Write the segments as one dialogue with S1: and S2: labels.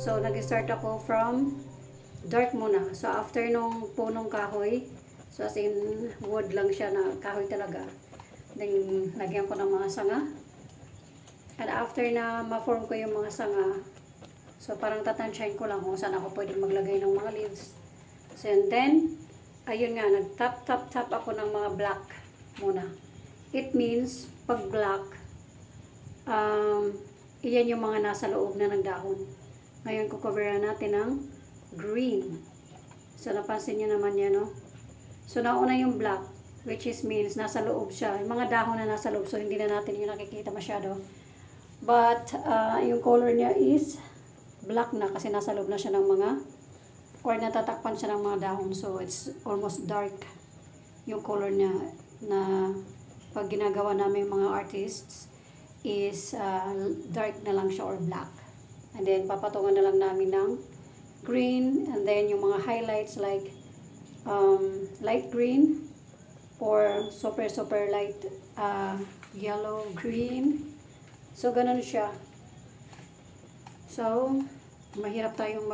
S1: So, nag-start ako from dark muna. So, after nung punong kahoy, so as in, wood lang siya na kahoy talaga. Then, lagyan ko ng mga sanga. And after na ma-form ko yung mga sanga, so parang tatansyahin ko lang kung saan ako pwede maglagay ng mga leaves. So, and then, ayun nga, nag-tap ako ng mga black muna. It means, pag black, iyan yung mga nasa loob na ng dahon. Ngayon, kukoveran natin ng green. So, napansin nyo naman yan, no? So, nauna yung black, which is means nasa loob siya. Yung mga dahon na nasa loob, so hindi na natin yung nakikita masyado. But, yung color niya is black na kasi nasa loob na siya ng mga, or natatakpan siya ng mga dahon. So, it's almost dark yung color niya na pag ginagawa namin mga artists is dark na lang siya or black. And then, papatungan na lang namin ng green, and then yung mga highlights like light green or super light yellow green. So ganun siya. So mahirap tayong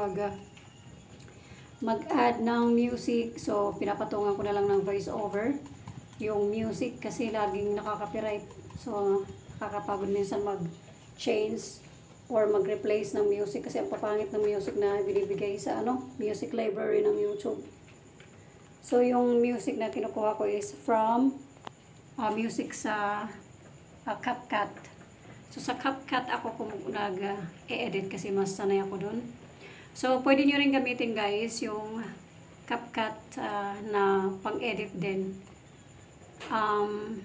S1: mag-add ng music, so pinapatungan ko na lang ng voice over yung music kasi laging nakaka-copyright. So nakakapagod minsan mag-change or mag-replace ng music kasi ang papangit ng music na binibigay sa music library ng YouTube. So, yung music na kinukuha ko is from music sa CapCut. So, sa CapCut ako nag-edit kasi mas sanay ako dun. So, pwede nyo rin gamitin guys yung CapCut na pang-edit din. Ang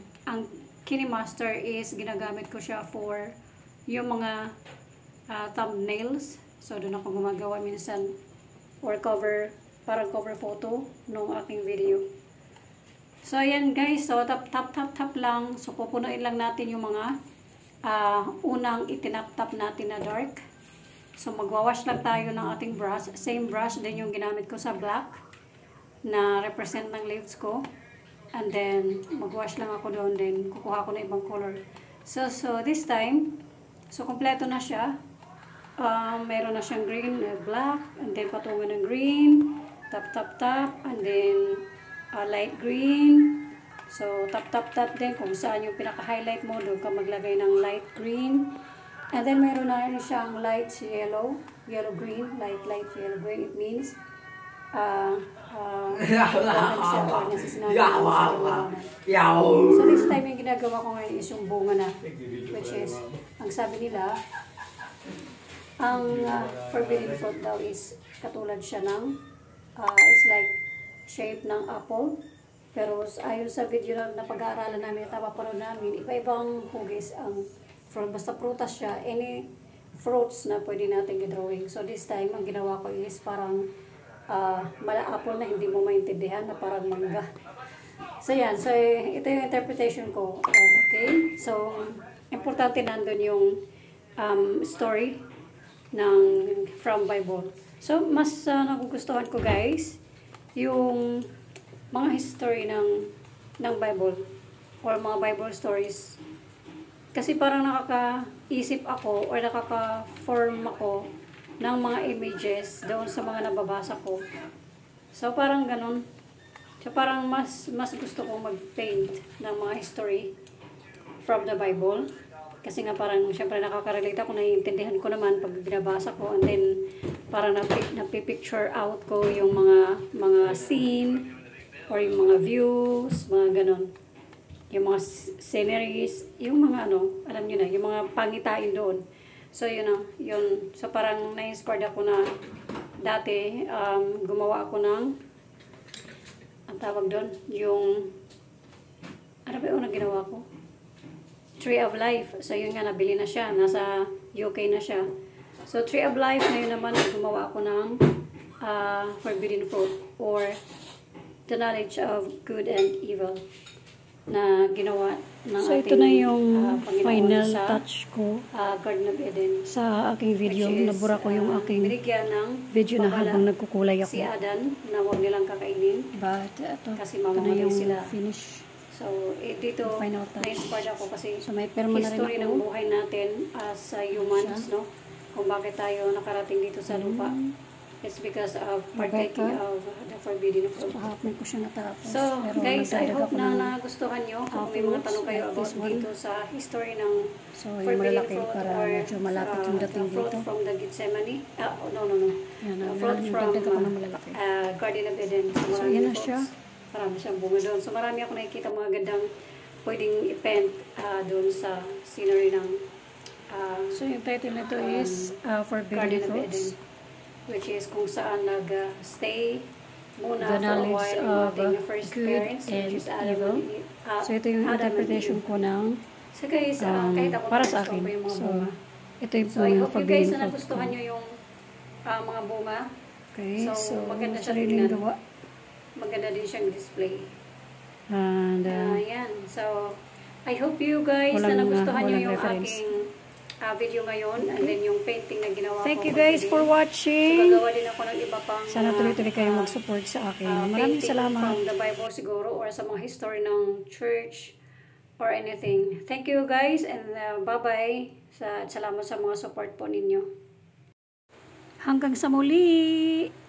S1: KineMaster is ginagamit ko siya for yung mga thumbnails. So, doon ako gumagawa minsan or parang cover photo nung aking video. So, ayan guys. So, tap lang. So, pupunuin lang natin yung mga unang itinap-tap natin na dark. So, magwawash lang tayo ng ating brush. Same brush din yung ginamit ko sa black na represent ng leaves ko. And then, magwash lang ako doon. Then, kukuha ko na ibang color. So this time, so, kompleto na siya. Meron na siyang green, black, and then patungan ng green. Tap, and then light green. So, tap din kung saan yung pinaka-highlight mo, doon ka maglagay ng light green. And then, meron na rin siyang light yellow green, light yellow green. It means, so, this time yung ginagawa ko ngayon is yung bunga na, which is, ang sabi nila, ang forbidden fruit daw is katulad siya ng it's like shape ng apple. Pero ayon sa video na pag-aaralan namin at napapanood namin, iba-ibang hugis ang fruit. Basta prutas siya, any fruits na pwede natin i-drawing. So this time, ang ginawa ko is parang mala apple na hindi mo maintindihan na parang mangga. So yan, so ito yung interpretation ko. Okay, so importante nandun yung story from Bible. So, mas nagugustuhan ko guys, yung mga history ng Bible or mga Bible stories. Kasi parang nakakaisip ako or nakaka-form ako ng mga images doon sa mga nababasa ko. So, parang ganun. So, parang mas gusto kong mag-paint ng mga history from the Bible. Kasi nga parang syempre nakaka-relate ako, naiintindihan ko naman pag binabasa ko, and then parang napipicture out ko yung mga scene or yung mga views, mga ganon. Yung mga sceneries, yung mga alam nyo na, yung mga pangitain doon. So yun na, yun. So parang na-inspired ako na dati gumawa ako ng ang tawag doon, yung ano ba yung ginawa ko? Tree of Life. So, yun nga, nabili na siya. Nasa UK na siya. So, Tree of Life, ngayon naman, gumawa ako ng forbidden fruit or the knowledge of good and evil na ginawa ng
S2: so,
S1: ating
S2: ito na yung final
S1: sa,
S2: touch ko
S1: Garden of Eden.
S2: Sa aking video, nabura ko yung aking video na habang nagkukulay ako.
S1: Si Adan, na huwag nilang kakainin.
S2: But, ito
S1: na
S2: yung
S1: sila.
S2: finish.
S1: So, dito, na-inspired ako kasi
S2: so, may perma na rin
S1: history
S2: ako
S1: ng buhay natin as humans, no? kung bakit tayo nakarating dito sa lupa. It's because of partaking of the forbidden fruit.
S2: Kahapon ko siya natapos.
S1: So,
S2: pero
S1: guys, I
S2: nagdagdag
S1: hope
S2: ako
S1: na
S2: ng
S1: nagustuhan nyo. Kung may mga tanong kayo
S2: like
S1: about
S2: this one.
S1: dito sa history ng
S2: So, yung
S1: forbidden
S2: malalaki
S1: fruit
S2: para
S1: or
S2: medyo malapit yung dating
S1: the fruit
S2: dito.
S1: from the Gethsemane. No.
S2: Yan,
S1: The fruit from
S2: nagdagdag ako ng malalaki.
S1: Garden of Eden. So,
S2: So,
S1: maraming
S2: yan na
S1: fruits.
S2: siya.
S1: Marami siyang bunga doon. So, marami ako nakikita mga gandang pwedeng i-paint doon sa scenery ng
S2: So, yung title nito is
S1: Garden
S2: Forbidden
S1: of Eden,
S2: Fruits.
S1: which is kung saan nag-stay muna
S2: The
S1: for a
S2: knowledge
S1: while yung
S2: of
S1: ating first
S2: good
S1: parents,
S2: and
S1: which is Adam
S2: evil.
S1: and Eve.
S2: So, ito yung
S1: Adam and
S2: interpretation
S1: Eve.
S2: ko ng
S1: So guys, kahit ako
S2: para sa
S1: gusto
S2: akin.
S1: ko yung mga
S2: So,
S1: bunga.
S2: ito yung
S1: So I hope you guys
S2: forbidden
S1: na
S2: fruit ko.
S1: nagustuhan nyo yung mga bunga.
S2: Okay,
S1: So,
S2: so
S1: maganda siya
S2: sariling
S1: tingnan.
S2: gawa.
S1: Maganda din siyang display.
S2: And,
S1: Ayan. So, I hope you guys na nagustuhan nyo
S2: walang
S1: yung
S2: reference.
S1: aking video ngayon. And then yung painting na ginawa
S2: Thank
S1: ko
S2: you
S1: for
S2: guys
S1: today.
S2: for
S1: So,
S2: watching.
S1: gagawa din ako ng iba pang
S2: Sana tuloy-tuloy kayong mag-support sa akin. Maraming
S1: painting
S2: salamat.
S1: from the Bible siguro or sa mga history ng church or anything. Thank you guys and bye-bye. Salamat sa mga support po ninyo.
S2: Hanggang sa muli!